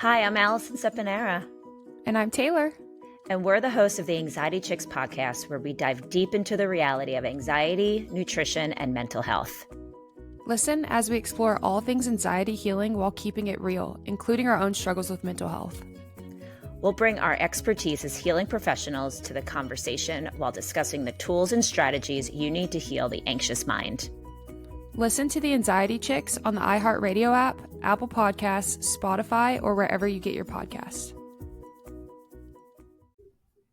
Hi, I'm Alison Seponara. And I'm Taylor. And we're the hosts of the Anxiety Chicks podcast, where we dive deep into the reality of anxiety, nutrition, and mental health. Listen as we explore all things anxiety healing while keeping it real, including our own struggles with mental health. We'll bring our expertise as healing professionals to the conversation while discussing the tools and strategies you need to heal the anxious mind. Listen to the Anxiety Chicks on the iHeartRadio app, Apple Podcasts, Spotify, or wherever you get your podcasts.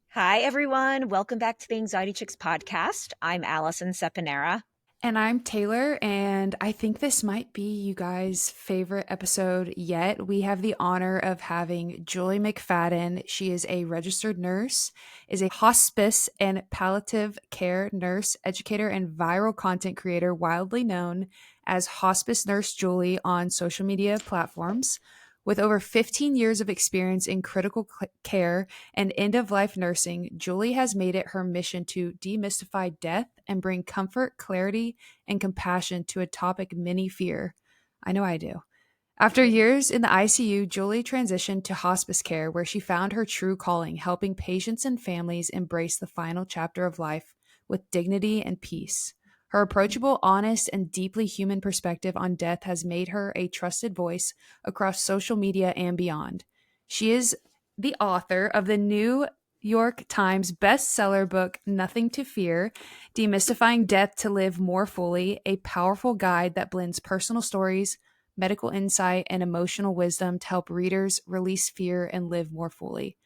Hi, everyone. Welcome back to the Anxiety Chicks podcast. I'm Alison Seponara. And I'm Taylor, and I think this might be you guys' favorite episode yet. We have the honor of having Julie McFadden. She is a registered nurse, is a hospice and palliative care nurse, educator, and viral content creator, widely known as Hospice Nurse Julie on social media platforms. With over 15 years of experience in critical care and end-of-life nursing, Julie has made it her mission to demystify death and bring comfort, clarity, and compassion to a topic many fear. I know I do. After years in the ICU, Julie transitioned to hospice care, where she found her true calling, helping patients and families embrace the final chapter of life with dignity and peace. Her approachable, honest, and deeply human perspective on death has made her a trusted voice across social media and beyond. She is the author of the New York Times bestseller book, Nothing to Fear, Demystifying Death to Live More Fully, a powerful guide that blends personal stories, medical insight, and emotional wisdom to help readers release fear and live more fully.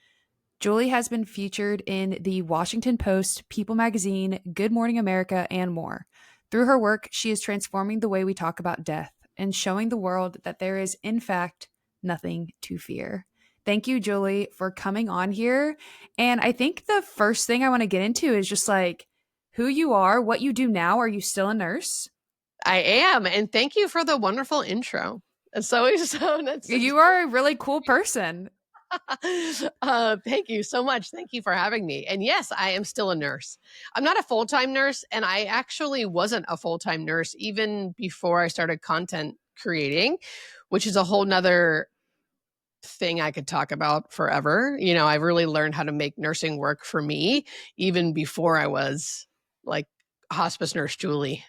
Julie has been featured in the Washington Post, People Magazine, Good Morning America, and more. Through her work, she is transforming the way we talk about death and showing the world that there is, in fact, nothing to fear. Thank you, Julie, for coming on here. And I think the first thing I want to get into is just like who you are, what you do now. Are you still a nurse? I am. And thank you for the wonderful intro. It's always so nice. You are a really cool person. Thank you so much. Thank you for having me. And yes, I am still a nurse. I'm not a full-time nurse, and I actually wasn't a full-time nurse even before I started content creating, which is a whole nother thing I could talk about forever. You know, I've really learned how to make nursing work for me even before I was like hospice nurse Julie.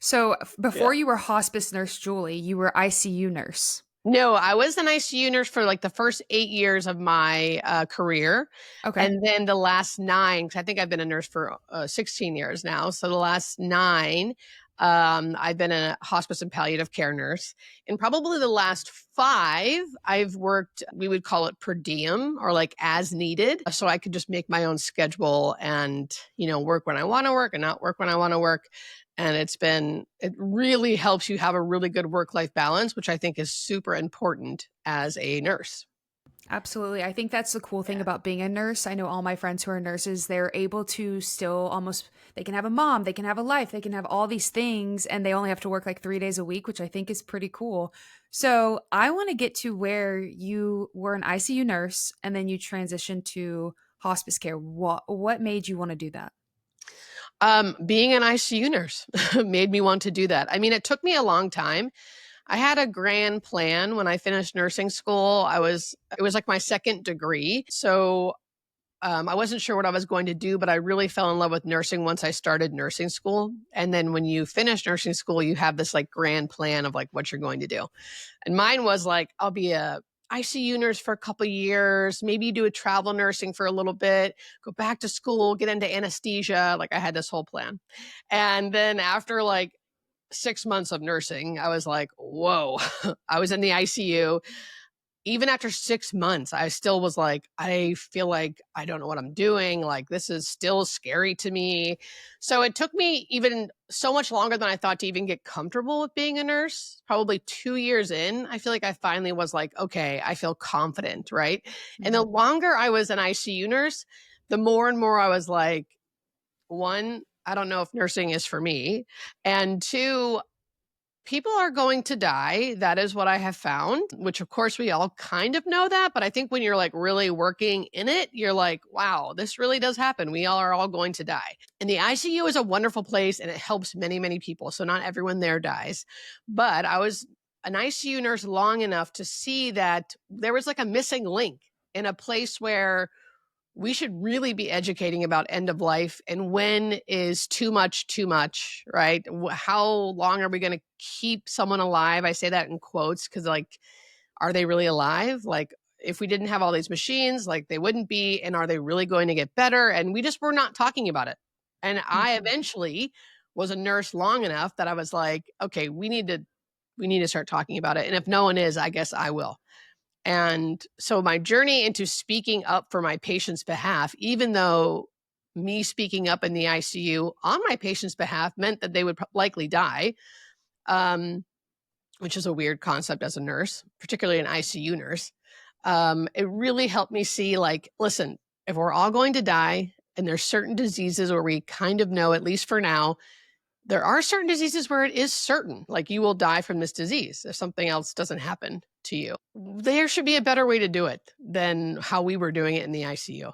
So before you were hospice nurse Julie, you were ICU nurse. No, I was an ICU nurse for like the first 8 years of my career. Okay. And then the last 9, because I think I've been a nurse for 16 years now. So the last 9, I've been a hospice and palliative care nurse. And probably the last 5, I've worked, we would call it per diem or like as needed. So I could just make my own schedule and, you know, work when I want to work and not work when I want to work. And it really helps you have a really good work-life balance, which I think is super important as a nurse. Absolutely. I think that's the cool thing about being a nurse. I know all my friends who are nurses, they're able to still they can have a mom, they can have a life, they can have all these things, and they only have to work like 3 days a week, which I think is pretty cool. So I want to get to where you were an ICU nurse and then you transitioned to hospice care. What made you want to do that? Being an ICU nurse made me want to do that. I mean, it took me a long time. I had a grand plan when I finished nursing school. It was like my second degree. So I wasn't sure what I was going to do, but I really fell in love with nursing once I started nursing school. And then when you finish nursing school, you have this like grand plan of like what you're going to do. And mine was like, I'll be a ICU nurse for a couple of years, maybe do a travel nursing for a little bit, go back to school, get into anesthesia. Like I had this whole plan. And then after like 6 months of nursing, I was like, whoa, I was in the ICU. Even after 6 months, I still was like, I feel like I don't know what I'm doing. Like, this is still scary to me. So it took me even so much longer than I thought to even get comfortable with being a nurse. Probably 2 years in, I feel like I finally was like, okay, I feel confident, right? Mm-hmm. And the longer I was an ICU nurse, the more and more I was like, 1, I don't know if nursing is for me. And 2, people are going to die. That is what I have found, which of course we all kind of know that. But I think when you're like really working in it, you're like, wow, this really does happen. We all are all going to die. And the ICU is a wonderful place and it helps many, many people. So not everyone there dies. But I was an ICU nurse long enough to see that there was like a missing link in a place where we should really be educating about end of life and when is too much, right? How long are we going to keep someone alive? I say that in quotes because, like, are they really alive? Like, if we didn't have all these machines, like, they wouldn't be. And are they really going to get better? And we just were not talking about it. And I eventually was a nurse long enough that I was like, okay, we need to start talking about it. And if no one is, I guess I will. And so my journey into speaking up for my patient's behalf, even though me speaking up in the ICU on my patient's behalf meant that they would likely die, which is a weird concept as a nurse, particularly an ICU nurse. It really helped me see, like, listen, if we're all going to die and there's certain diseases where we kind of know, at least for now, there are certain diseases where it is certain, like you will die from this disease if something else doesn't happen to you. There should be a better way to do it than how we were doing it in the ICU.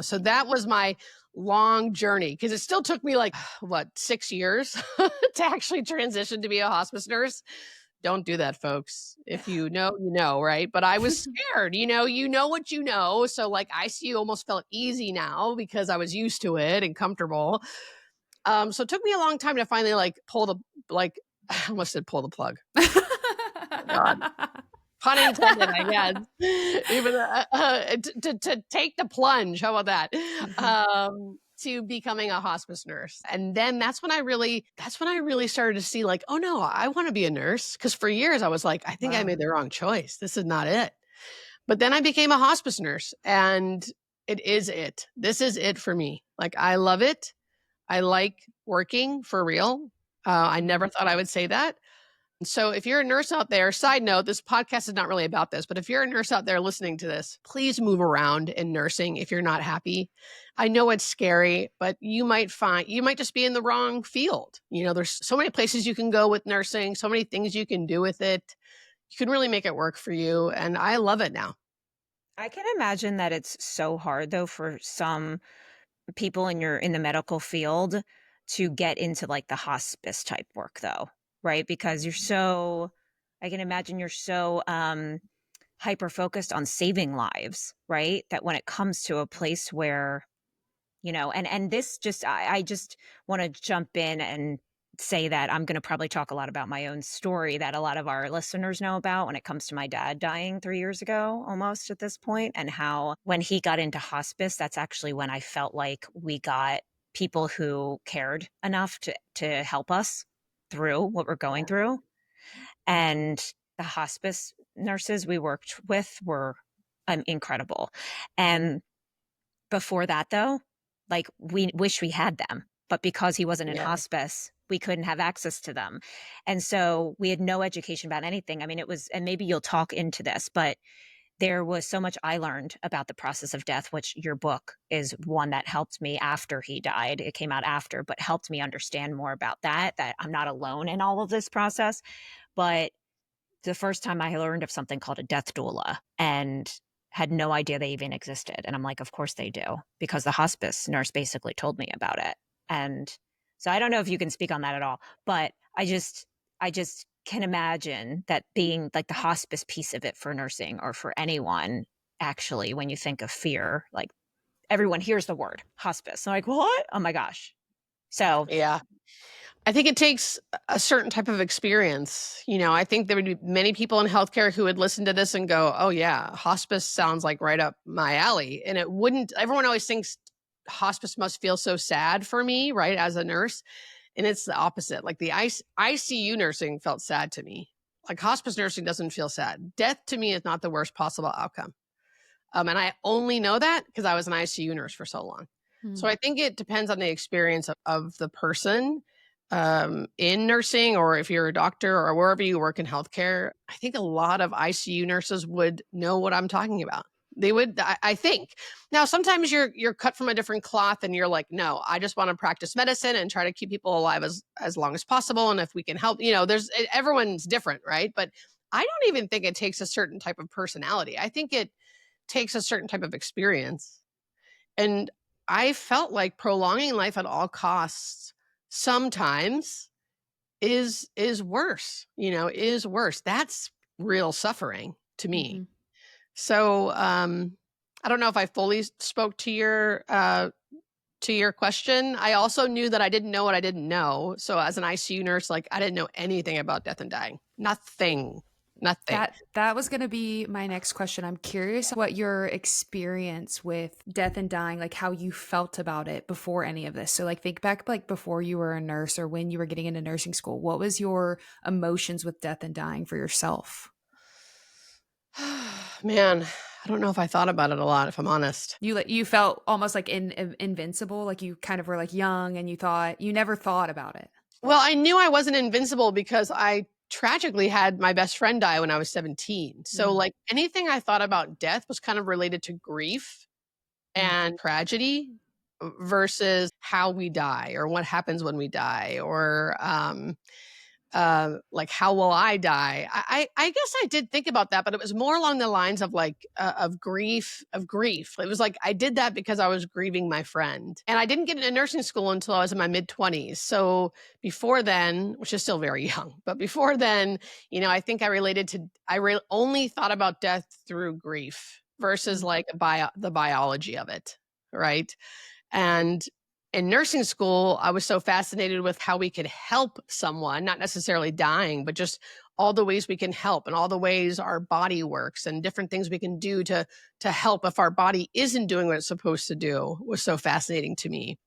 So that was my long journey, because it still took me like, 6 years to actually transition to be a hospice nurse. Don't do that, folks. If you know, right? But I was scared, you know what you know. So like ICU almost felt easy now because I was used to it and comfortable. So it took me a long time to finally I almost said pull the plug. God. Pun intended, I guess. Even to take the plunge. How about that? To becoming a hospice nurse. And then that's when I really started to see, like, oh no, I want to be a nurse. Because for years I was like, I think I made the wrong choice. This is not it. But then I became a hospice nurse, and it is it. This is it for me. Like, I love it. I like working for real. I never thought I would say that. So if you're a nurse out there, side note, this podcast is not really about this, but if you're a nurse out there listening to this, please move around in nursing if you're not happy. I know it's scary, but you might just be in the wrong field. There's so many places you can go with nursing, so many things you can do with it. You can really make it work for you. And I love it now. I can imagine that it's so hard, though, for some people in the medical field to get into like the hospice type work, though, right? Because I can imagine you're so hyper focused on saving lives, right? That when it comes to a place where, and this just, I just want to jump in and say that I'm going to probably talk a lot about my own story that a lot of our listeners know about when it comes to my dad dying 3 years ago, almost at this point, and how when he got into hospice, that's actually when I felt like we got people who cared enough to help us through what we're going through. And the hospice nurses we worked with were incredible. And before that, though, like, we wish we had them, but because he wasn't in hospice, we couldn't have access to them. And so we had no education about anything. I mean, and maybe you'll talk into this, but there was so much I learned about the process of death, which your book is one that helped me after he died. It came out after, but helped me understand more about that I'm not alone in all of this process. But the first time I learned of something called a death doula, and had no idea they even existed. And I'm like, of course they do, because the hospice nurse basically told me about it. And so I don't know if you can speak on that at all, but I just can imagine that being like the hospice piece of it for nursing, or for anyone, actually, when you think of fear, like, everyone hears the word hospice. They're like, what? Oh my gosh. So yeah. I think it takes a certain type of experience. I think there would be many people in healthcare who would listen to this and go, oh yeah, hospice sounds like right up my alley. And it wouldn't. Everyone always thinks hospice must feel so sad for me, right, as a nurse. And it's the opposite. Like, the ICU nursing felt sad to me. Like, hospice nursing doesn't feel sad. Death to me is not the worst possible outcome. And I only know that because I was an ICU nurse for so long. So I think it depends on the experience of the person in nursing, or if you're a doctor or wherever you work in healthcare. I think a lot of ICU nurses would know what I'm talking about. They would, I think. Now, sometimes you're cut from a different cloth and you're like, no, I just want to practice medicine and try to keep people alive as long as possible. And if we can help, everyone's different, right? But I don't even think it takes a certain type of personality. I think it takes a certain type of experience. And I felt like prolonging life at all costs sometimes is worse, is worse. That's real suffering to me. Mm-hmm. So I don't know if I fully spoke to your question. I also knew that I didn't know what I didn't know. So as an ICU nurse, like I didn't know anything about death and dying. Nothing. That was going to be my next question. I'm curious what your experience with death and dying, like how you felt about it before any of this. So like think back like before you were a nurse or when you were getting into nursing school. What was your emotions with death and dying for yourself? Man, I don't know if I thought about it a lot, if I'm honest. You felt almost like invincible, like you kind of were like young and you never thought about it. Well, I knew I wasn't invincible because I tragically had my best friend die when I was 17. So Mm. like anything I thought about death was kind of related to grief and tragedy versus how we die or what happens when we die or like how will I die? I guess I did think about that, but it was more along the lines of like of grief. It was like I did that because I was grieving my friend, and I didn't get into nursing school until I was in my mid-20s. So before then, which is still very young, but before then, I think I only thought about death through grief versus like the biology of it, right? And in nursing school, I was so fascinated with how we could help someone, not necessarily dying, but just all the ways we can help and all the ways our body works and different things we can do to help if our body isn't doing what it's supposed to do was so fascinating to me.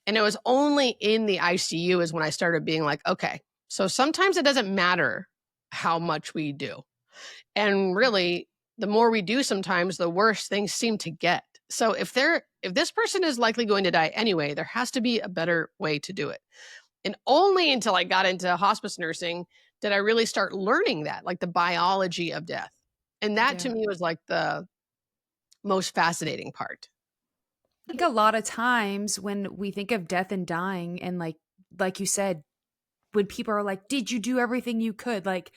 And it was only in the ICU is when I started being like, okay, so sometimes it doesn't matter how much we do. And really, the more we do sometimes, the worse things seem to get. So if this person is likely going to die anyway, there has to be a better way to do it. And only until I got into hospice nursing did I really start learning that, like the biology of death. And that to me was like the most fascinating part. I think a lot of times when we think of death and dying and like you said, when people are like, did you do everything you could? Like,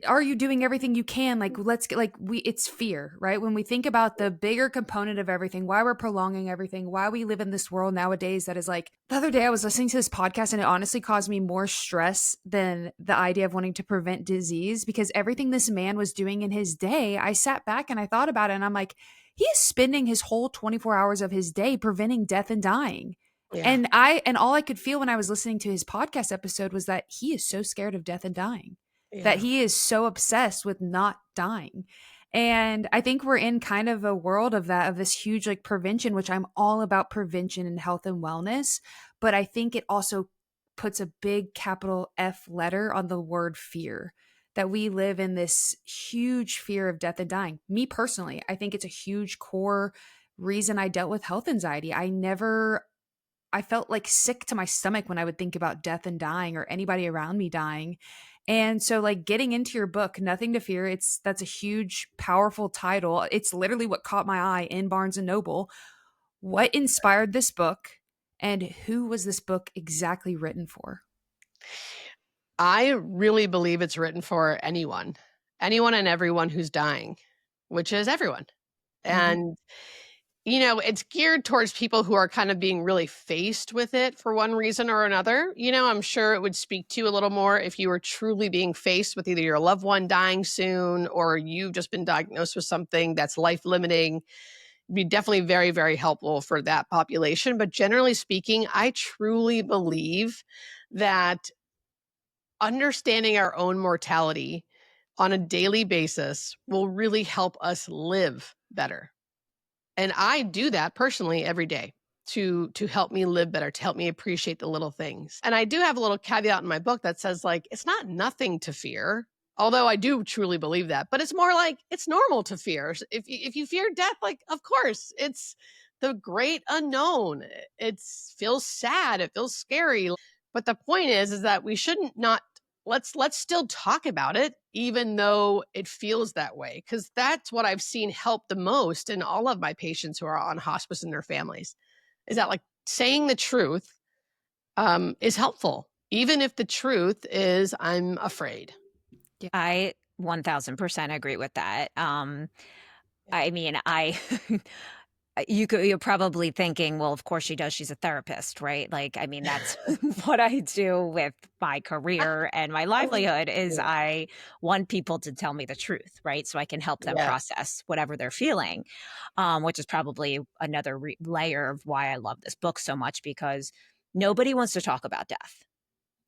are you doing everything you can? Like, let's get it's fear, right? When we think about the bigger component of everything, why we're prolonging everything, why we live in this world nowadays that is like, the other day I was listening to this podcast and it honestly caused me more stress than the idea of wanting to prevent disease because everything this man was doing in his day, I sat back and I thought about it and I'm like, he is spending his whole 24 hours of his day preventing death and dying. Yeah. And all I could feel when I was listening to his podcast episode was that he is so scared of death and dying, that Yeah. he is so obsessed with not dying. And I think we're in kind of a world of that, of this huge like prevention, which I'm all about prevention and health and wellness. But I think it also puts a big capital F letter on the word fear, that we live in this huge fear of death and dying. Me personally, I think it's a huge core reason I dealt with health anxiety. I felt like sick to my stomach when I would think about death and dying or anybody around me dying. And so like getting into your book, Nothing to Fear, that's a huge, powerful title. It's literally what caught my eye in Barnes and Noble. What inspired this book and who was this book exactly written for? I really believe it's written for anyone and everyone who's dying, which is everyone. And it's geared towards people who are kind of being really faced with it for one reason or another. I'm sure it would speak to you a little more if you were truly being faced with either your loved one dying soon or you've just been diagnosed with something that's life limiting. It'd be definitely very, very helpful for that population. But generally speaking, I truly believe that understanding our own mortality on a daily basis will really help us live better. And I do that personally every day to help me live better, to help me appreciate the little things. And I do have a little caveat in my book that says like it's not nothing to fear. Although I do truly believe that, but it's more like it's normal to fear. If you fear death, like of course, it's the great unknown. It feels sad, it feels scary. But the point is that we shouldn't not let's still talk about it even though it feels that way, because that's what I've seen help the most in all of my patients who are on hospice and their families, is that like saying the truth is helpful, even if the truth is I'm afraid. I 1000% agree with that. I mean, I you're probably thinking, well, of course she does. She's a therapist, right? Like, I mean, that's what I do with my career and my livelihood is Yeah. I want people to tell me the truth, right? So I can help them Yeah. process whatever they're feeling, which is probably another layer of why I love this book so much because nobody wants to talk about death.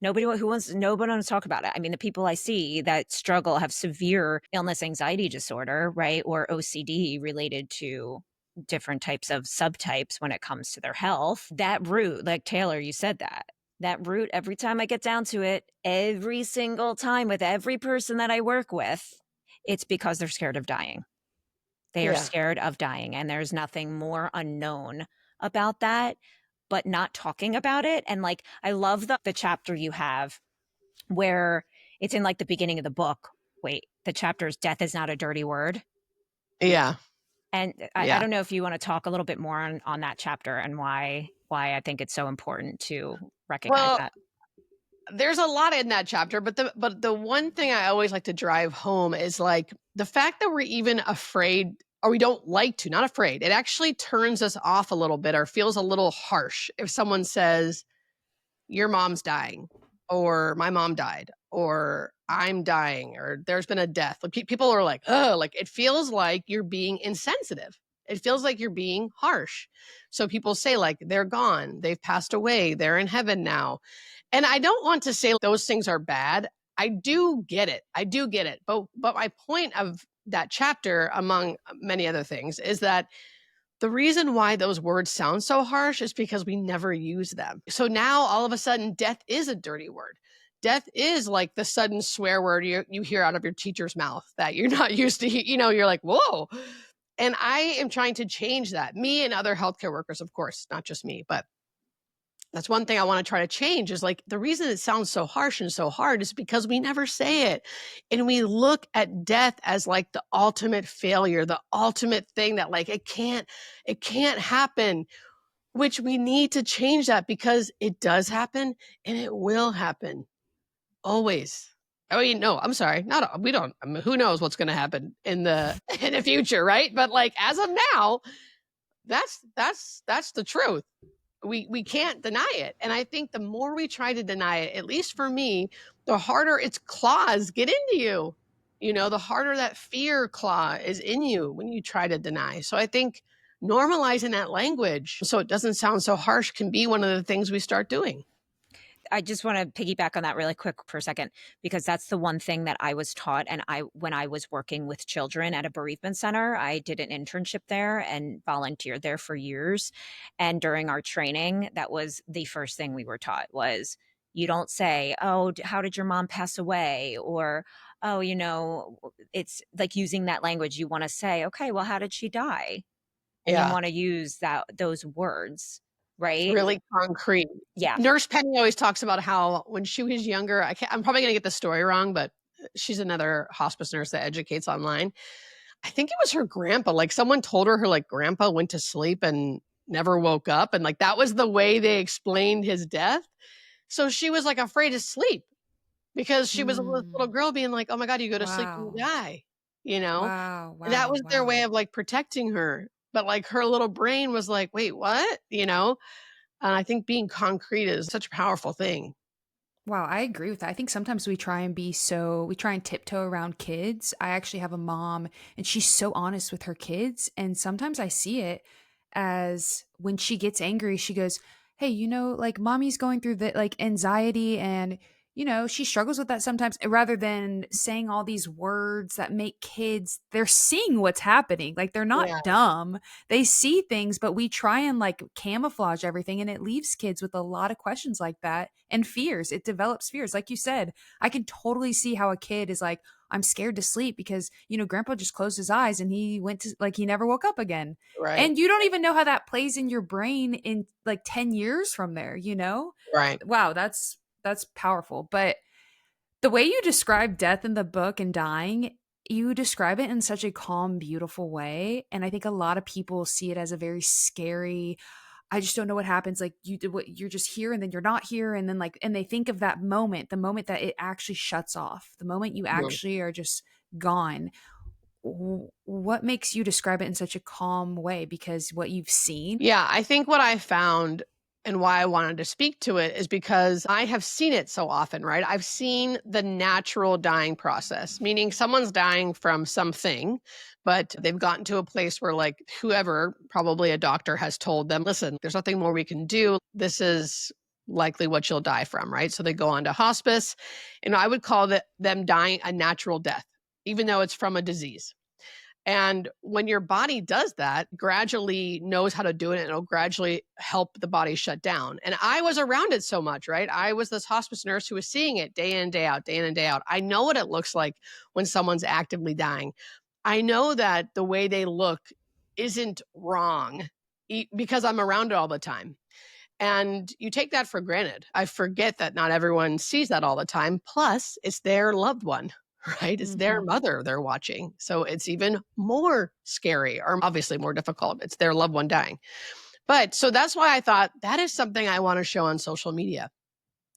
Nobody wants to talk about it. I mean, the people I see that struggle have severe illness, anxiety disorder, right? Or OCD related to different types of subtypes when it comes to their health. That root, like Taylor, you said that root, every time I get down to it, every single time with every person that I work with, it's because they're scared of dying. They are Yeah. scared of dying. And there's nothing more unknown about that, but not talking about it. And like, I love the chapter you have where it's in like the beginning of the book. Wait, the chapter is Death is Not a Dirty Word. Yeah. And I Yeah. don't know if you want to talk a little bit more on that chapter and why I think it's so important to recognize Well, that. there's a lot in that chapter, but the one thing I always like to drive home is like the fact that we're even afraid or we don't like to, not afraid. It actually turns us off a little bit or feels a little harsh if someone says, your mom's dying, or my mom died, or I'm dying, or there's been a death. Like people are like, oh, like it feels like you're being insensitive. It feels like you're being harsh. So people say, like, they're gone, they've passed away, they're in heaven now. And I don't want to say those things are bad. I do get it. I do get it. But my point of that chapter, among many other things, is that the reason why those words sound so harsh is because we never use them. So now all of a sudden, death is a dirty word. Death is like the sudden swear word you hear out of your teacher's mouth that you're not used to. You're like, whoa. And I am trying to change that. Me and other healthcare workers, of course, not just me, but that's one thing I want to try to change is like the reason it sounds so harsh and so hard is because we never say it. And we look at death as like the ultimate failure, the ultimate thing that like it can't happen, which we need to change that because it does happen and it will happen always. Oh, no, I'm sorry. Not we don't. I mean, who knows what's going to happen in the in the future, right? But like as of now, that's the truth. We can't deny it. And I think the more we try to deny it, at least for me, the harder its claws get into you. The harder that fear claw is in you when you try to deny. So I think normalizing that language so it doesn't sound so harsh can be one of the things we start doing. I just want to piggyback on that really quick for a second, because that's the one thing that I was taught. And when I was working with children at a bereavement center, I did an internship there and volunteered there for years. And during our training, that was the first thing we were taught was you don't say, oh, how did your mom pass away? Or, oh, it's like using that language. You want to say, okay, well, how did she die? And you Yeah. want to use those words, right? Really concrete. Yeah. Nurse Penny always talks about how when she was younger, I'm probably going to get the story wrong, but she's another hospice nurse that educates online. I think it was her grandpa. Like someone told her like grandpa went to sleep and never woke up. And like that was the way they explained his death. So she was like afraid to sleep because she was a little Mm. girl being like, oh my God, you go to sleep and you Wow. die, you know? Wow. And that Wow. was their way Wow. of like protecting her. But like her little brain was like, wait, what? And I think being concrete is such a powerful thing. Wow, I agree with that. I think sometimes we try and tiptoe around kids. I actually have a mom and she's so honest with her kids. And sometimes I see it as when she gets angry, she goes, hey, like mommy's going through the like anxiety and, she struggles with that sometimes rather than saying all these words that make kids, they're seeing what's happening. Like they're Yeah, not dumb. They see things, but we try and like camouflage everything and it leaves kids with a lot of questions like that and fears. It develops fears. Like you said, I can totally see how a kid is like, I'm scared to sleep because, grandpa just closed his eyes and he went to like he never woke up again. right, And you don't even know how that plays in your brain in like 10 years from there. right. Wow, that's powerful. But the way you describe death in the book and dying, you describe it in such a calm, beautiful way. And I think a lot of people see it as a very scary, I just don't know what happens. Like you did what you're just here and then you're not here. And then and they think of that moment, the moment that it actually shuts off, the moment you Mhm. actually are just gone. What makes you describe it in such a calm way? Because what you've seen. Yeah, I think what I found and why I wanted to speak to it is because I have seen it so often, right? I've seen the natural dying process, meaning someone's dying from something, but they've gotten to a place where, like, whoever, probably a doctor, has told them, listen, there's nothing more we can do. This is likely what you'll die from, right? So they go on to hospice. And I would call them dying a natural death, even though it's from a disease. And when your body does that, gradually knows how to do it, and it'll gradually help the body shut down. And I was around it so much, right? I was this hospice nurse who was seeing it day in, day out, day in and day out. I know what it looks like when someone's actively dying. I know that the way they look isn't wrong because I'm around it all the time. And you take that for granted. I forget that not everyone sees that all the time. Plus, it's their loved one, right? It's their Mhm. mother they're watching. So it's even more scary, or obviously more difficult. It's their loved one dying. But so that's why I thought that is something I want to show on social media.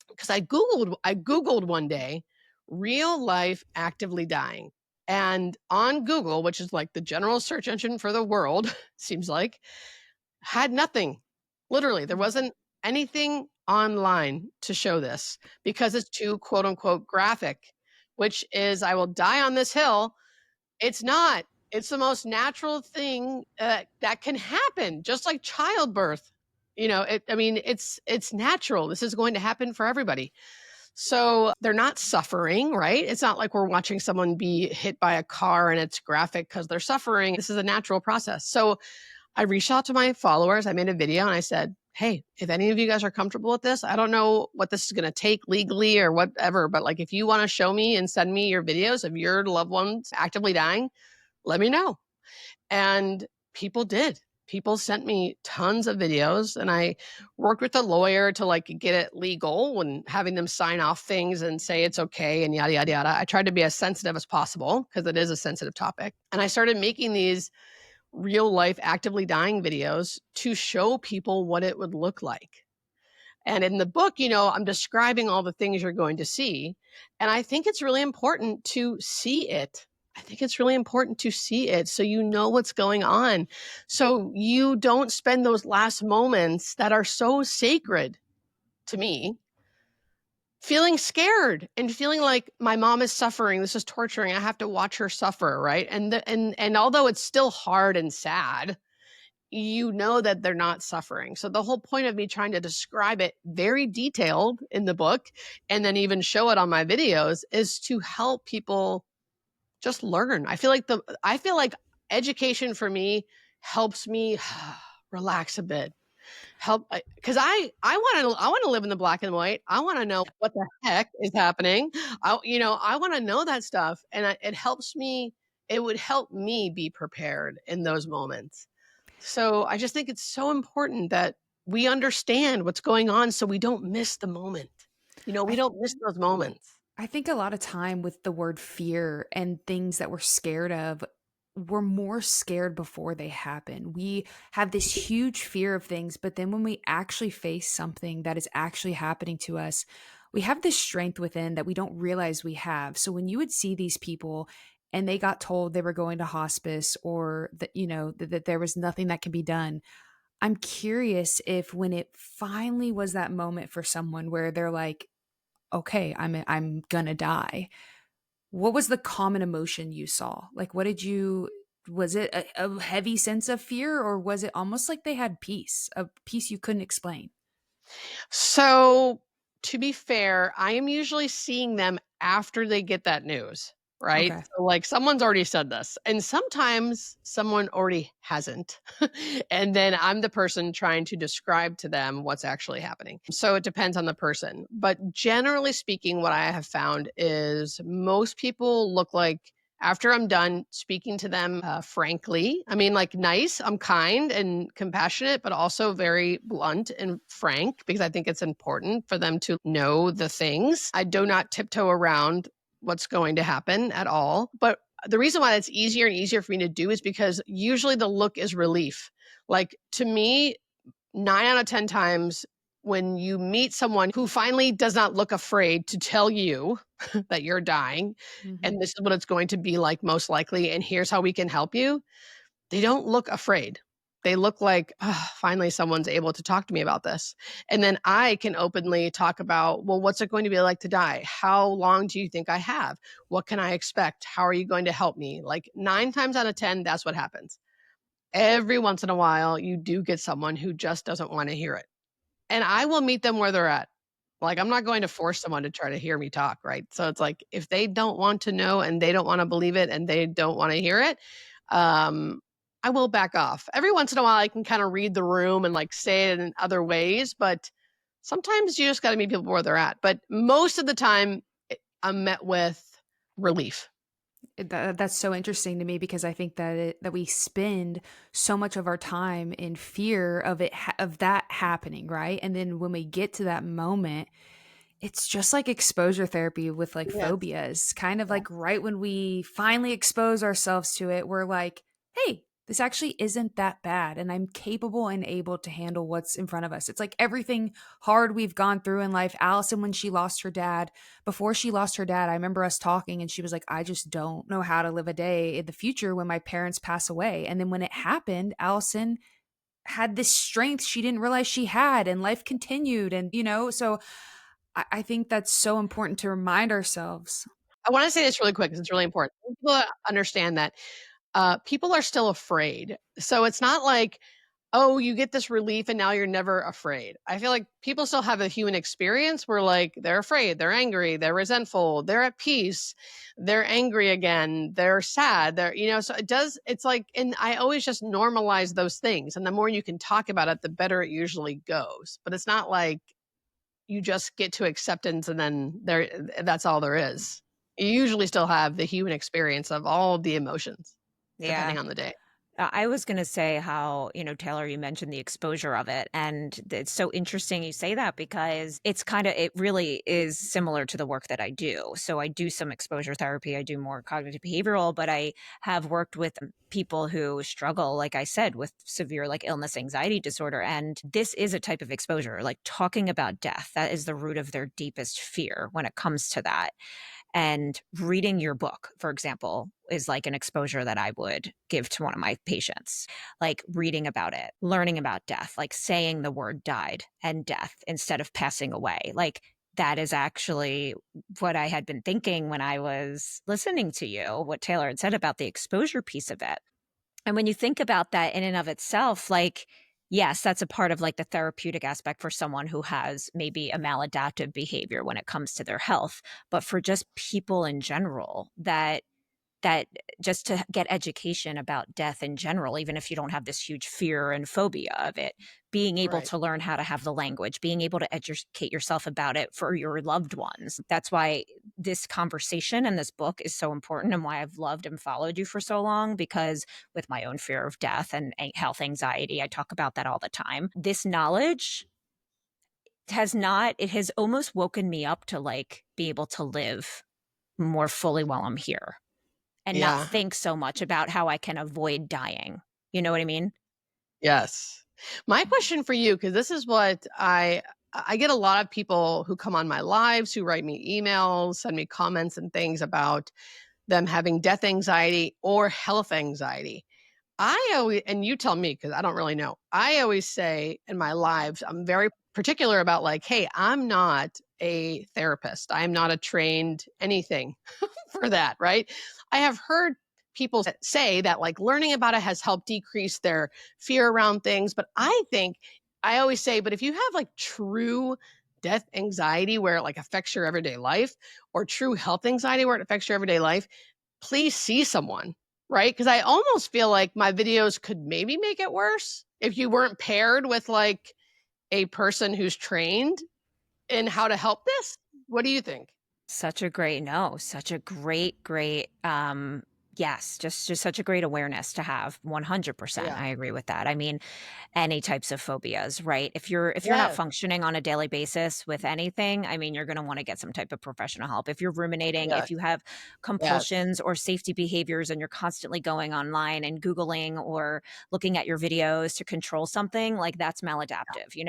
Because I Googled one day real life actively dying. And on Google, which is like the general search engine for the world, seems like, had nothing. Literally, there Mm. wasn't anything online to show this because it's too, quote unquote, graphic, which is, I will die on this hill. It's not. It's the most natural thing that can happen, just like childbirth. I mean, it's natural. This is going to happen for everybody. So they're not suffering, right? It's not like we're watching someone be hit by a car and it's graphic because they're suffering. This is a natural process. So I reached out to my followers. I made a video and I said, hey, if any of you guys are comfortable with this, I don't know what this is going to take legally or whatever, but like, if you want to show me and send me your videos of your loved ones actively dying, let me know. And people did. People sent me tons of videos, and I worked with a lawyer to like get it legal and having them sign off things and say it's okay and yada, yada, yada. I tried to be as sensitive as possible because it is a sensitive topic. And I started making these real life actively dying videos to show people what it would look like. And in the book, I'm describing all the things you're going to see. And I think it's really important to see it. I think it's really important to see it so you know what's going on. So you don't spend those last moments that are so sacred to me feeling scared and feeling like my mom is suffering. This is torturing. I have to watch her suffer, right? And although it's still hard and sad, you know that they're not suffering. So the whole point of me trying to describe it very detailed in the book and then even show it on my videos is to help people just learn. I feel like education for me helps me relax a bit. Because I want to live in the black and white. I want to know what the heck is happening. I want to know that stuff, and it helps me. It would help me be prepared in those moments. So I just think it's so important that we understand what's going on so we don't miss the moment. We I don't miss those moments. I think a lot of time with the word fear and things that we're scared of, we're more scared before they happen. We have this huge fear of things, but then when we actually face something that is actually happening to us, we have this strength within that we don't realize we have. So when you would see these people and they got told they were going to hospice or that, that there was nothing that can be done, I'm curious if when it finally was that moment for someone where they're like, okay, I'm gonna die. What was the common emotion you saw? Like, was it a heavy sense of fear or was it almost like they had peace, a peace you couldn't explain? So, to be fair, I am usually seeing them after they get that news, right? Okay. So, like, someone's already said this, and sometimes someone already hasn't. And then I'm the person trying to describe to them what's actually happening. So, it depends on the person. But generally speaking, what I have found is most people look like, after I'm done speaking to them frankly, I mean, like, nice, I'm kind and compassionate, but also very blunt and frank because I think it's important for them to know the things. I do not tiptoe around what's going to happen at all. But the reason why that's easier and easier for me to do is because usually the look is relief. Like, to me, 9 out of 10 times, when you meet someone who finally does not look afraid to tell you that you're dying Mhm. and this is what it's going to be like most likely, and here's how we can help you, they don't look afraid. They look like, "Oh, finally someone's able to talk to me about this." And then I can openly talk about, well, what's it going to be like to die? How long do you think I have? What can I expect? How are you going to help me? Like 9 times out of 10, that's what happens. Every once in a while, you do get someone who just doesn't want to hear it. And I will meet them where they're at. Like, I'm not going to force someone to try to hear me talk, right? So it's like, if they don't want to know and they don't want to believe it and they don't want to hear it, um, I will back off. Every once in a while, I can kind of read the room and like say it in other ways, but sometimes you just got to meet people where they're at. But most of the time, I'm met with relief. That's so interesting to me because I think that we spend so much of our time in fear of of that happening, right? And then when we get to that moment, it's just like exposure therapy with like Yes. phobias. Kind of like right when we finally expose ourselves to it, we're like, hey, this actually isn't that bad. And I'm capable and able to handle what's in front of us. It's like everything hard we've gone through in life. Allison, when she lost her dad, before she lost her dad, I remember us talking and she was like, I just don't know how to live a day in the future when my parents pass away. And then when it happened, Allison had this strength she didn't realize she had, and life continued. And, so I think that's so important to remind ourselves. I want to say this really quick because it's really important. People understand that people are still afraid. So it's not like, oh, you get this relief and now you're never afraid. I feel like people still have a human experience where like they're afraid, they're angry, they're resentful, they're at peace, they're angry again, they're sad, so it's like, and I always just normalize those things. And the more you can talk about it, the better it usually goes. But it's not like you just get to acceptance and then that's all there is. You usually still have the human experience of all of the emotions, Yeah. depending on the day. I was going to say how, Taylor, you mentioned the exposure of it. And it's so interesting you say that because it really is similar to the work that I do. So I do some exposure therapy, I do more cognitive behavioral, but I have worked with people who struggle, like I said, with severe like illness, anxiety disorder. And this is a type of exposure, like talking about death. That is the root of their deepest fear when it comes to that. And reading your book, for example, is like an exposure that I would give to one of my patients. Like reading about it, learning about death, like saying the word died and death instead of passing away. Like that is actually what I had been thinking when I was listening to you, what Taylor had said about the exposure piece of it. And when you think about that in and of itself, like, yes, that's a part of like the therapeutic aspect for someone who has maybe a maladaptive behavior when it comes to their health. But for just people in general, that just to get education about death in general, even if you don't have this huge fear and phobia of it, being able Right. to learn how to have the language, being able to educate yourself about it for your loved ones. That's why this conversation and this book is so important and why I've loved and followed you for so long, because with my own fear of death and health anxiety, I talk about that all the time. This knowledge it has almost woken me up to like be able to live more fully while I'm here and not Yeah. think so much about how I can avoid dying. You know what I mean? Yes. My question for you, because this is what I get a lot of people who come on my lives, who write me emails, send me comments and things about them having death anxiety or health anxiety. I always, and you tell me because I don't really know. I always say in my lives, I'm very particular about like, hey, I'm not a therapist. I'm not a trained anything for that, right? I have heard people say that like learning about it has helped decrease their fear around things. But I think I always say, but if you have like true death anxiety where it like affects your everyday life or true health anxiety where it affects your everyday life, please see someone, right? Because I almost feel like my videos could maybe make it worse if you weren't paired with like a person who's trained in how to help this. What do you think? Such a great no, such a great Yes, just such a great awareness to have. 100%. Yeah. I agree with that. I mean, any types of phobias, right? If you're not Yes. functioning on a daily basis with anything, I mean, you're going to want to get some type of professional help. If you're ruminating, if Yes. you have Yes. compulsions or safety behaviors and you're constantly going online and googling or looking at your videos to control something, like that's maladaptive. You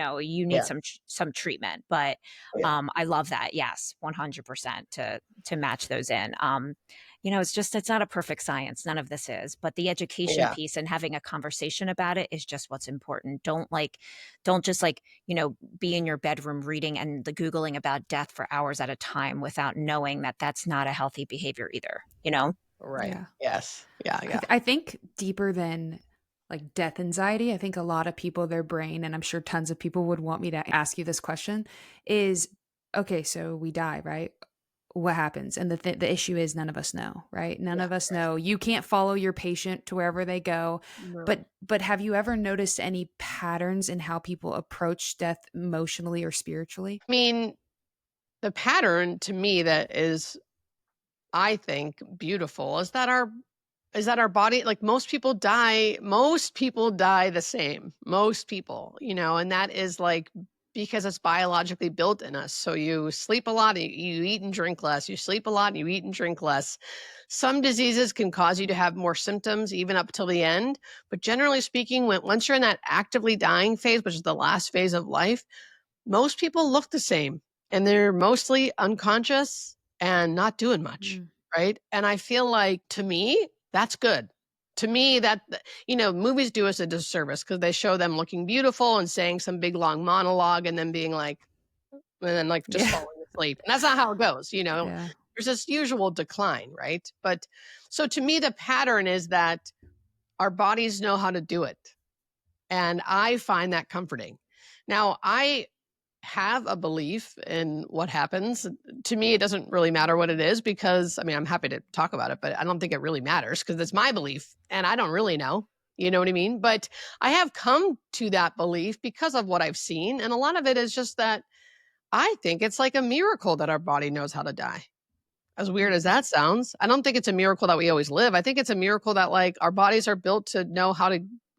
need Yeah. some treatment. But Yeah. I love that. Yes, 100% to match those in. It's not a perfect science. None of this is, but the education Yeah. piece and having a conversation about it is just what's important. Don't just be in your bedroom reading and the Googling about death for hours at a time without knowing that that's not a healthy behavior either. Right. Yeah. Yes. Yeah. I, Yeah. th- I think deeper than like death anxiety, I think a lot of people, their brain, and I'm sure tons of people would want me to ask you this question is okay, so we die, right? What happens? And the issue is none of us know, right? None Yeah. of us know. You can't follow your patient to wherever they go. No. But have you ever noticed any patterns in how people approach death emotionally or spiritually? I mean, the pattern to me that is, I think, beautiful is that our body, like most people die the same. Most people, and that is like because it's biologically built in us. So you sleep a lot, you eat and drink less. You sleep a lot, and you eat and drink less. Some diseases can cause you to have more symptoms even up till the end. But generally speaking, once you're in that actively dying phase, which is the last phase of life, most people look the same and they're mostly unconscious and not doing much, Mm. right? And I feel like to me, that's good. To me, movies do us a disservice because they show them looking beautiful and saying some big long monologue and then being like, and then like just Yeah. falling asleep. And that's not how it goes. Yeah. There's this usual decline, right? But so to me, the pattern is that our bodies know how to do it. And I find that comforting. Now, I have a belief in what happens. To me, it doesn't really matter what it is because, I mean, I'm happy to talk about it, but I don't think it really matters because it's my belief and I don't really know. You know what I mean? But I have come to that belief because of what I've seen. And a lot of it is just that I think it's like a miracle that our body knows how to die. As weird as Mhm. that sounds, I don't think it's a miracle that we always live. I think it's a miracle that like our bodies are built to know how to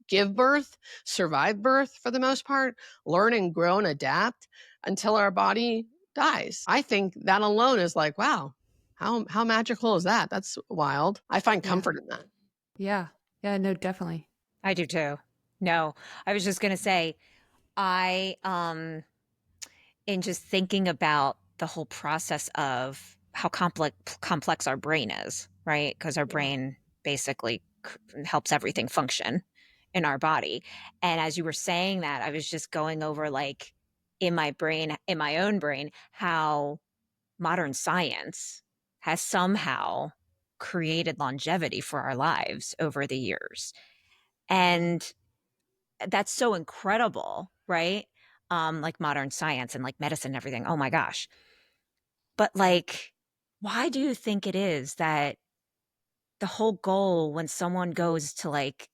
give birth, survive birth for the most part, learn and grow and adapt until our body dies. I think that alone is like, wow, how magical is that? That's wild. I find Yeah. comfort in that. Yeah. Yeah. No, definitely. I do too. No, I was just going to say, I, in just thinking about the whole process of how complex our brain is, right? Because our Yeah. brain basically helps everything function in our body. And as you were saying that, I was just going over like in my own brain, how modern science has somehow created longevity for our lives over the years. And that's so incredible, right? Like modern science and like medicine and everything. Oh my gosh. But like, why do you think it is that the whole goal when someone goes to like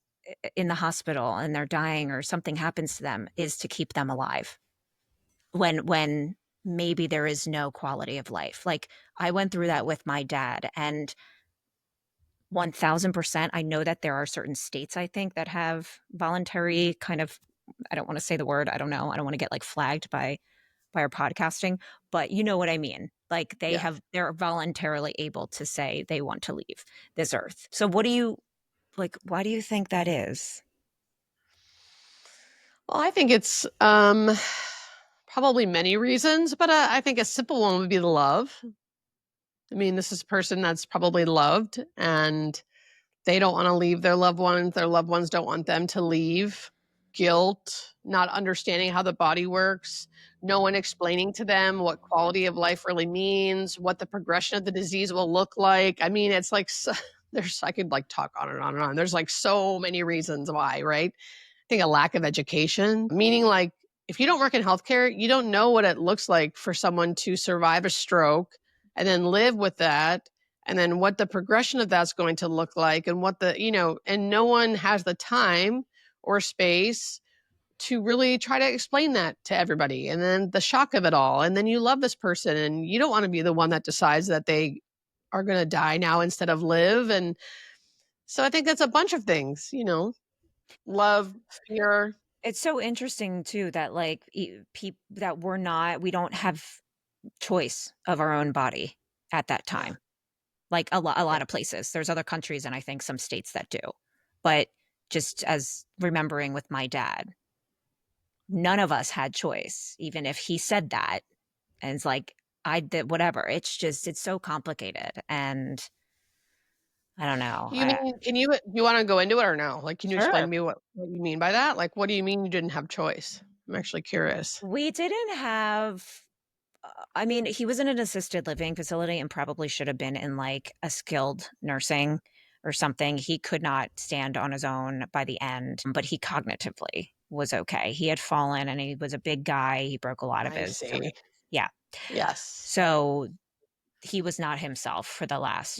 in the hospital and they're dying or something happens to them is to keep them alive when maybe there is no quality of life? Like I went through that with my dad and 1000%. I know that there are certain states, I think, that have voluntary kind of, I don't want to say the word, I don't know. I don't want to get like flagged by our podcasting, but you know what I mean? Like Yeah. they're voluntarily able to say they want to leave this earth. So what do you like, why do you think that is? Well, I think it's probably many reasons, but I think a simple one would be the love. I mean, this is a person that's probably loved and they don't want to leave their loved ones. Their loved ones don't want them to leave. Guilt, not understanding how the body works, no one explaining to them what quality of life really means, what the progression of the disease will look like. I mean, it's like I could like talk on and on and on. There's like so many reasons why, right? I think a lack of education, meaning like if you don't work in healthcare, you don't know what it looks like for someone to survive a stroke and then live with that and then what the progression of that's going to look like and and no one has the time or space to really try to explain that to everybody. And then the shock of it all. And then you love this person and you don't want to be the one that decides that they are going to die now instead of live. And So I think that's a bunch of things, love, fear. It's so interesting too that like that we don't have choice of our own body at that Yeah. time. Like a Yeah. lot of places. There's other countries and I think some states that do. But just as remembering with my dad, none of us had choice, even if he said that. And it's like, I did whatever. It's so complicated. And I don't know. You mean, you want to go into it or no? Like, can you explain to Sure. me what you mean by that? Like, what do you mean you didn't have choice? I'm actually curious. We didn't have, I mean, he was in an assisted living facility and probably should have been in like a skilled nursing or something. He could not stand on his own by the end, but he cognitively was okay. He had fallen and he was a big guy. He broke a lot of I his, see. yeah. Yes. So he was not himself for the last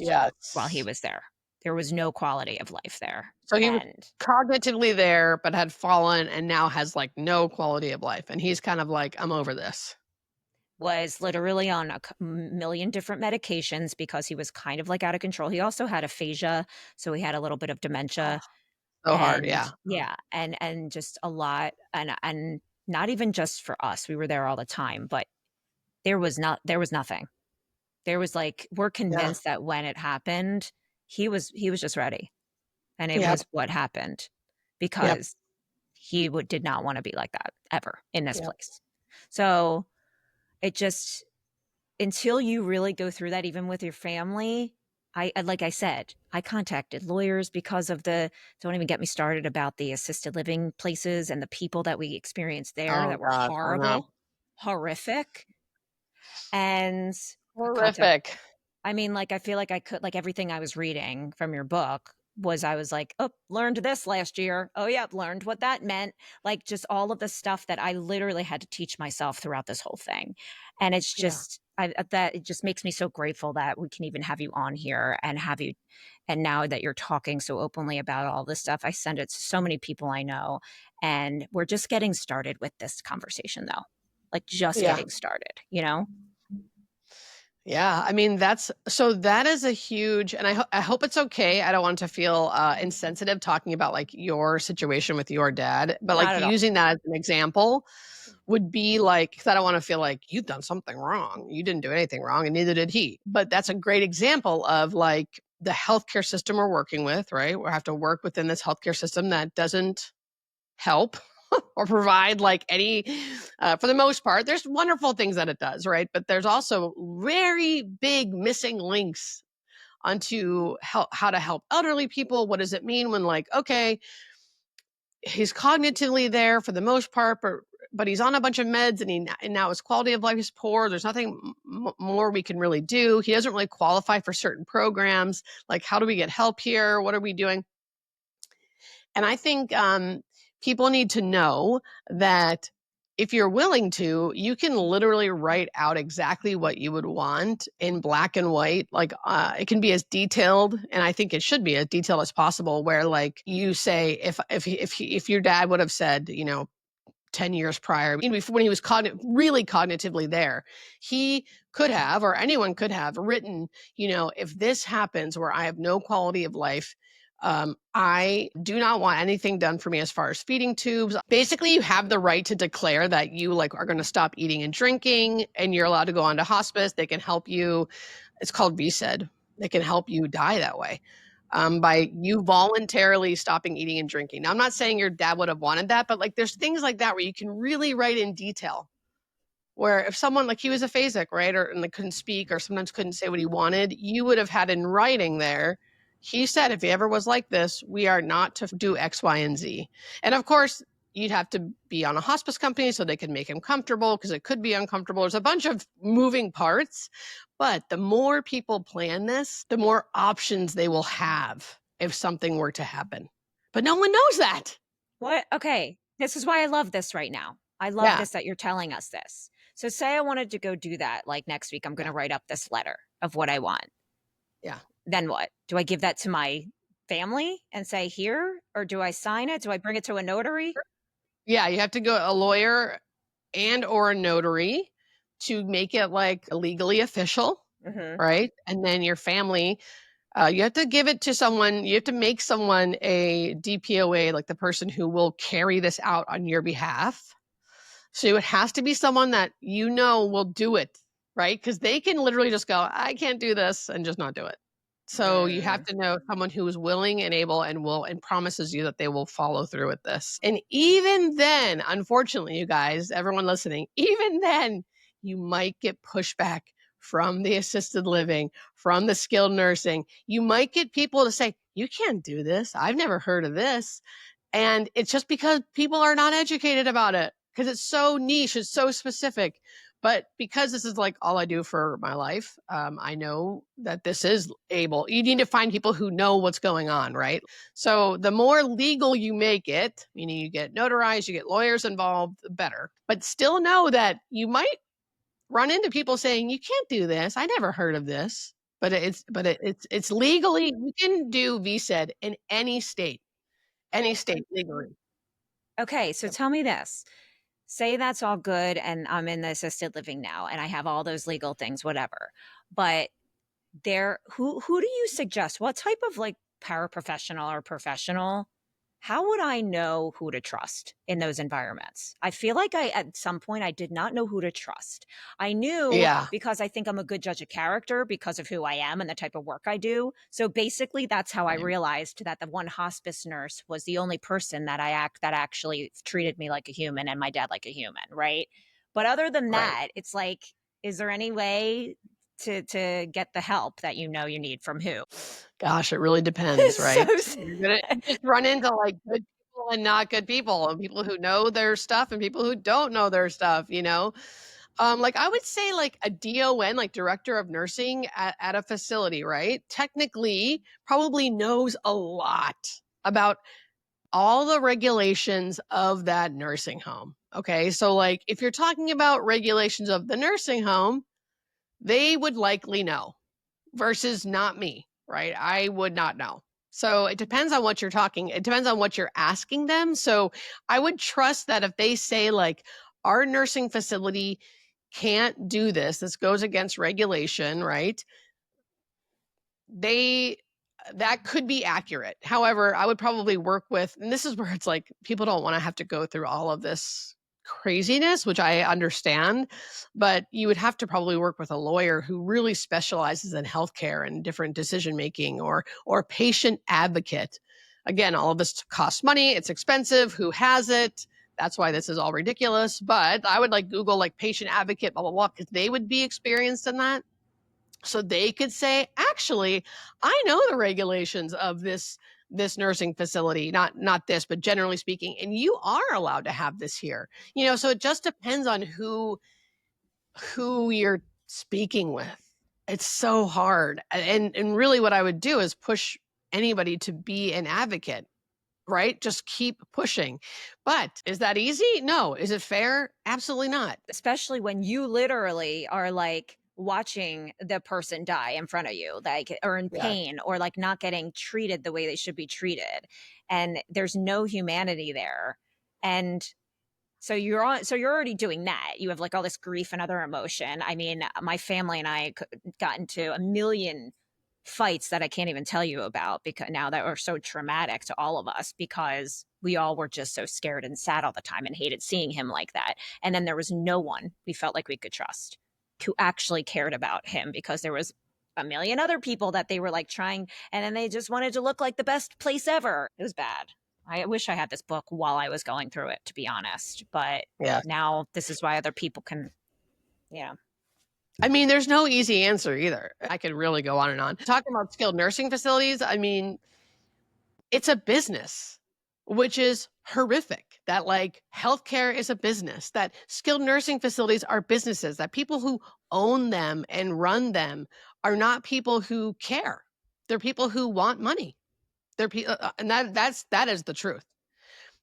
while he Yes. was there. There was no quality of life there. So he was And cognitively there, but had fallen and now has like no quality of life. And he's kind of like, I'm over this. was literally on a million different medications because he was kind of like out of control. He also had aphasia, so he had a little bit of Oh, dementia so hard. and Yeah. yeah, and just a lot and not even just for us. We were there all the time, but there was nothing. There was like we're Yeah. convinced that when it happened, he was just ready. And it Yep. was what happened Yep. because did not want to be like that ever in this Yep. place. So it just until you really go through that, even with your family, like I said, I contacted lawyers because of don't even get me started about the assisted living places and the people that we experienced there Oh that were God. I know. horrible, horrific. And I contact Horrific. I mean, like, I feel like I could like, everything I was reading from your book I was like, "Oh, learned this last year. Oh, yeah, learned what that meant." Like, just all of the stuff that I literally had to teach myself throughout this whole thing. And it's Yeah. just that it just makes me so grateful that we can even have you on here and have you and now that you're talking so openly about all this stuff, I send it to so many people I know, and we're just getting started with this conversation, though. Like, just Yeah. getting started, you know? Yeah, I mean that is a huge, and I hope it's okay. I don't want to feel insensitive talking about like your situation with your dad, but Not like at all. using that as an example would be like, because I don't want to feel like you've done something wrong. You didn't do anything wrong, and neither did he. But that's a great example of like the healthcare system we're working with, right? We have to work within this healthcare system that doesn't help or provide like any for the most part. There's wonderful things that it does, right? But there's also very big missing links onto how to help elderly people. What does it mean when like, okay, he's cognitively there for the most part, but he's on a bunch of meds and now his quality of life is poor. There's nothing more we can really do. He doesn't really qualify for certain programs. Like, how do we get help here? What are we doing? And I think people need to know that if you're willing to, you can literally write out exactly what you would want in black and white. Like it can be as detailed, and I think it should be as detailed as possible. Where like you say, if your dad would have said, 10 years prior, when he was really cognitively there, he could have, or anyone could have written, if this happens where I have no quality of life, I do not want anything done for me as far as feeding tubes. Basically, you have the right to declare that you like are going to stop eating and drinking, and you're allowed to go on to hospice. They can help you. It's called VSED. They can help you die that way by you voluntarily stopping eating and drinking. Now, I'm not saying your dad would have wanted that, but like there's things like that where you can really write in detail. Where if someone like he was aphasic, right, and like couldn't speak or sometimes couldn't say what he wanted, you would have had in writing there. He said if he ever was like this, we are not to do X, Y, and Z. And of course, you'd have to be on a hospice company so they can make him comfortable because it could be uncomfortable. There's a bunch of moving parts, but the more people plan this, the more options they will have if something were to happen. But no one knows that. What? Okay. This is why I love this right now. I love Yeah. this that you're telling us this. So say I wanted to go do that like next week, I'm going to Yeah. write up this letter of what I want. Yeah. Then what? Do I give that to my family and say here or do I sign it? Do I bring it to a notary? Yeah, you have to go a lawyer and or a notary to make it like legally official, Mhm. right? And then your family You have to give it to someone. You have to make someone a DPOA, like the person who will carry this out on your behalf. So it has to be someone that you know will do it, right? Because they can literally just go, I can't do this, and just not do it. So you have to know someone who is willing and able and will and promises you that they will follow through with this. And even then, unfortunately, you guys, everyone listening, even then, you might get pushback from the assisted living, from the skilled nursing. You might get people to say, you can't do this. I've never heard of this. And it's just because people are not educated about it, because it's so niche, it's so specific. But because this is like all I do for my life, I know that this is able. You need to find people who know what's going on, right? So the more legal you make it, meaning you get notarized, you get lawyers involved, the better. But still know that you might run into people saying, you can't do this. I never heard of this. But it's legally, you can do VSED in any state legally. Okay, so Yep. tell me this. Say that's all good and I'm in the assisted living now and I have all those legal things, whatever. But who do you suggest? What type of like paraprofessional or professional? How would I know who to trust in those environments? I feel like at some point I did not know who to trust. I knew Yeah. because I think I'm a good judge of character because of who I am and the type of work I do. So basically that's how I Right. realized that the one hospice nurse was the only person that that actually treated me like a human and my dad like a human, right? But other than Right. that, it's like, is there any way to get the help that you know you need from who? Gosh, it really depends, So right? sad. You just run into like good people and not good people, and people who know their stuff and people who don't know their stuff, you know? Like I would say like a DON, like director of nursing at a facility, right? Technically probably knows a lot about all the regulations of that nursing home. Okay. So like if you're talking about regulations of the nursing home, they would likely know versus not me, right? I would not know. So it depends on what you're talking. It depends on what you're asking them. So I would trust that if they say like our nursing facility can't do this, this goes against regulation, right? They that could be accurate. However, I would probably work with, and this is where it's like people don't want to have to go through all of this craziness, which I understand, but you would have to probably work with a lawyer who really specializes in healthcare and different decision making, or patient advocate. Again, all of this costs money, it's expensive, who has it? That's why this is all ridiculous. But I would like Google like patient advocate, blah, blah, blah, because they would be experienced in that. So they could say, actually, I know the regulations of this nursing facility, not this, but generally speaking, and you are allowed to have this here. So it just depends on who you're speaking with. It's so hard. And really what I would do is push anybody to be an advocate, right? Just keep pushing. But is that easy? No. Is it fair? Absolutely not. Especially when you literally are like watching the person die in front of you, like, or in Yeah. pain, or like not getting treated the way they should be treated. And there's no humanity there. And so you're already doing that. You have like all this grief and other emotion. I mean, my family and I got into a million fights that I can't even tell you about because now that were so traumatic to all of us because we all were just so scared and sad all the time and hated seeing him like that. And then there was no one we felt like we could trust who actually cared about him because there was a million other people that they were like trying and then they just wanted to look like the best place ever. It was bad. I wish I had this book while I was going through it, to be honest. But Yeah. now this is why other people can, yeah. I mean, there's no easy answer either. I could really go on and on. Talking about skilled nursing facilities, I mean, it's a business, which is horrific. That like healthcare is a business, that skilled nursing facilities are businesses, that people who own them and run them are not people who care. They're people who want money. They're people, and that is the truth.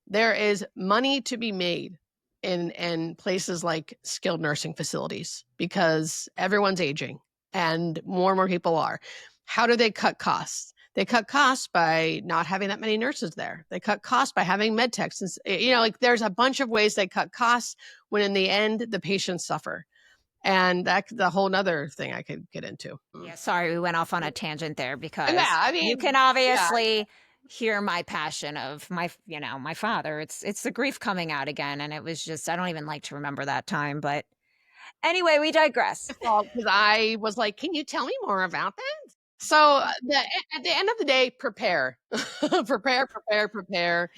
There is money to be made in places like skilled nursing facilities because everyone's aging and more people are. How do they cut costs? They cut costs by not having that many nurses there. They cut costs by having med techs. And, like there's a bunch of ways they cut costs when in the end the patients suffer. And that's a whole nother thing I could get into. Yeah, sorry, we went off on a tangent there Yeah, because I you mean, can yeah, obviously hear my passion of my father. It's the grief coming out again, and it was just I don't even like to remember that time, but anyway, we digress. because I was like, can you tell me more about that? So at the end of the day, prepare, prepare.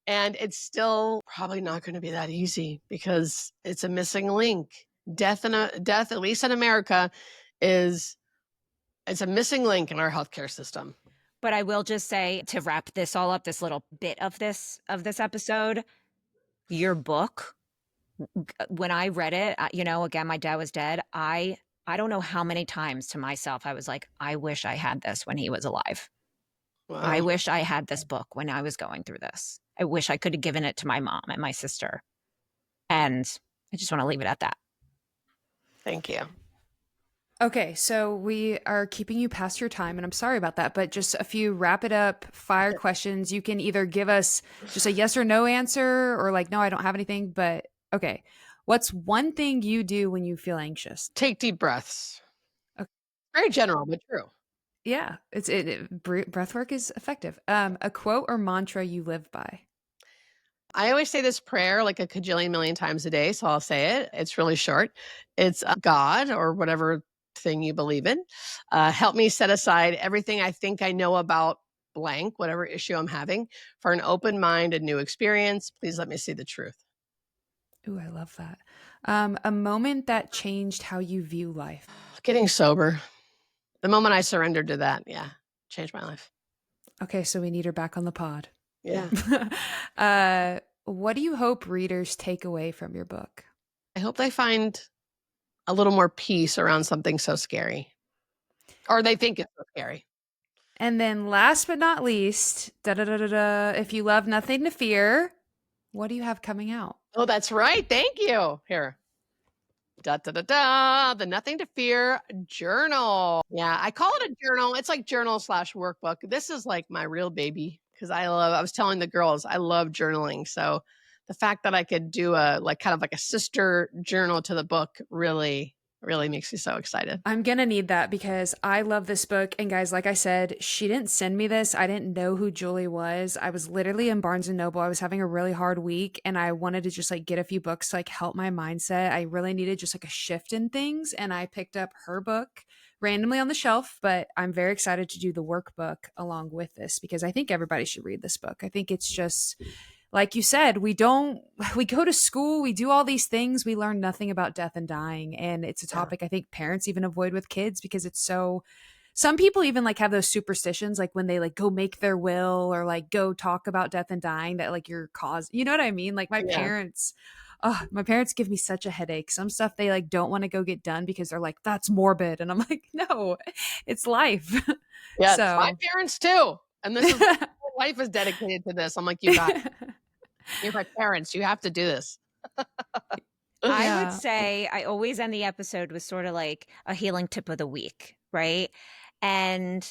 And it's still probably not going to be that easy because it's a missing link. Death, at least in America, it's a missing link in our healthcare system. But I will just say to wrap this all up, this little bit of this episode, your book, when I read it, again, my dad was dead. I don't know how many times to myself I was like, I wish I had this when he was alive. I Wow. wish I had this book when I was going through this. I wish I could have given it to my mom and my sister. And I just want to leave it at that. Thank you. Okay, so we are keeping you past your time, and I'm sorry about that, but just a few wrap it up fire questions. You can either give us just a yes or no answer, or like, no, I don't have anything, but okay. What's one thing you do when you feel anxious? Take deep breaths. Okay. Very general, but true. Yeah, breath work is effective. A quote or mantra you live by. I always say this prayer like a cajillion million times a day, so I'll say it. It's really short. It's God or whatever thing you believe in. Help me set aside everything I think I know about blank, whatever issue I'm having, for an open mind and new experience. Please let me see the truth. Ooh, I love that. A moment that changed how you view life. Getting sober. The moment I surrendered to that, yeah, changed my life. Okay, so we need her back on the pod. Yeah. What do you hope readers take away from your book? I hope they find a little more peace around something so scary, or they think it's so scary. And then last but not least, if you love Nothing to Fear, what do you have coming out? Oh, that's right. Thank you. Here. The Nothing to Fear journal. Yeah, I call it a journal. It's like journal/workbook. This is like my real baby because I was telling the girls, I love journaling. So the fact that I could do kind of like a sister journal to the book really makes me so excited. I'm going to need that because I love this book. And guys, like I said, she didn't send me this. I didn't know who Julie was. I was literally in Barnes and Noble. I was having a really hard week and I wanted to just like get a few books to like help my mindset. I really needed just like a shift in things. And I picked up her book randomly on the shelf, but I'm very excited to do the workbook along with this because I think everybody should read this book. I think it's just, like you said, we go to school, we do all these things, we learn nothing about death and dying. And it's a topic I think parents even avoid with kids because it's so, some people even like have those superstitions, like when they like go make their will or like go talk about death and dying that like your cause, you know what I mean? Like my parents give me such a headache. Some stuff they like don't want to go get done because they're like, that's morbid. And I'm like, no, it's life. Yeah, So my parents too. And this is my life is dedicated to this. I'm like, you guys, you're my parents. You have to do this. I would say I always end the episode with sort of like a healing tip of the week, right? And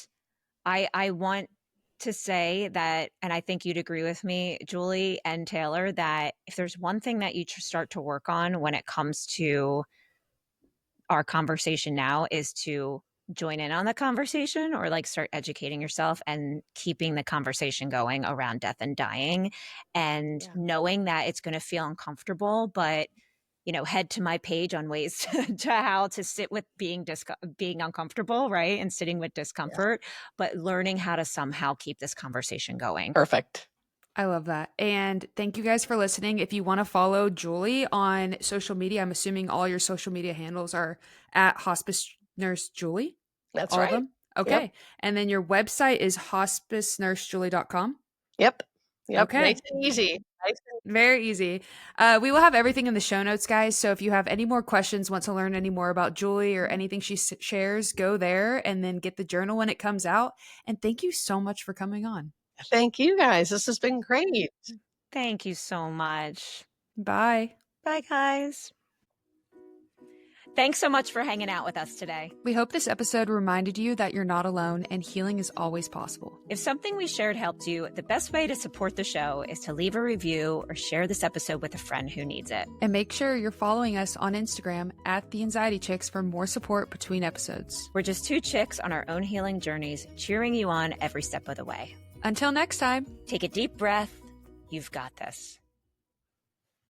I want to say that, and I think you'd agree with me, Julie and Taylor, that if there's one thing that you start to work on when it comes to our conversation now is to join in on the conversation or like start educating yourself and keeping the conversation going around death and dying and knowing that it's going to feel uncomfortable, but head to my page on ways to how to sit with being uncomfortable, right? And sitting with discomfort, but learning how to somehow keep this conversation going. Perfect. I love that. And thank you guys for listening. If you want to follow Julie on social media, I'm assuming all your social media handles are at Hospice Nurse Julie. That's all right. Of them? Okay. Yep. And then your website is hospicenursejulie.com. Yep. Okay. Nice and easy. Very easy. We will have everything in the show notes, guys. So if you have any more questions, want to learn any more about Julie or anything she shares, go there and then get the journal when it comes out. And thank you so much for coming on. Thank you, guys. This has been great. Thank you so much. Bye. Bye, guys. Thanks so much for hanging out with us today. We hope this episode reminded you that you're not alone and healing is always possible. If something we shared helped you, the best way to support the show is to leave a review or share this episode with a friend who needs it. And make sure you're following us on Instagram at The Anxiety Chicks for more support between episodes. We're just two chicks on our own healing journeys, cheering you on every step of the way. Until next time, take a deep breath. You've got this.